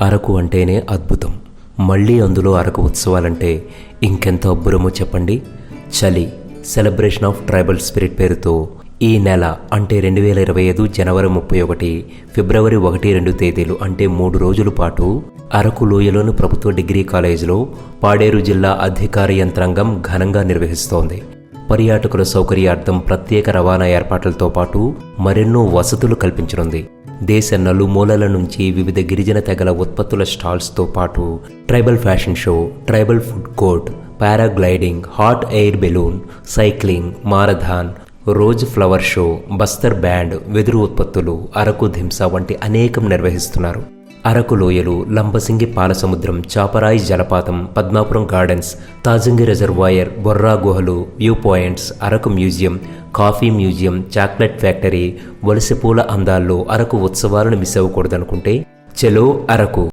అరకు అంటేనే అద్భుతం. మళ్ళీ అందులో అరకు ఉత్సవాలంటే ఇంకెంత అబ్బురమో చెప్పండి. చలి సెలబ్రేషన్ ఆఫ్ ట్రైబల్ స్పిరిట్ పేరుతో ఈ నెల అంటే 2025 జనవరి 31, ఫిబ్రవరి 1-2 తేదీలు అంటే 3 రోజుల పాటు అరకు లోయలోని ప్రభుత్వ డిగ్రీ కాలేజీలో పాడేరు జిల్లా అధికార యంత్రాంగం ఘనంగా నిర్వహిస్తోంది. పర్యాటకుల సౌకర్యార్థం ప్రత్యేక రవాణా ఏర్పాట్లతో పాటు మరెన్నో వసతులు కల్పించనుంది. దేశ నలుమూలల నుంచి వివిధ గిరిజన తెగల ఉత్పత్తుల స్టాల్స్తో పాటు tribal fashion show, tribal food court, paragliding, hot air balloon, cycling, marathon, rose flower show, Bastar band, వెదురు ఉత్పత్తులు, అరకు ధింస వంటి అనేకం నిర్వహిస్తున్నారు. అరకు లోయలు, లంబసింగి పాలసముద్రం, చాపరాయి జలపాతం, పద్మాపురం గార్డెన్స్, తాజంగి రిజర్వాయర్, బొర్రా గుహలు, view points, Araku museum, coffee museum, chocolate factory, వలసపూల అందాల్లో అరకు ఉత్సవాలను మిస్ అవ్వకూడదనుకుంటే చలో అరకు.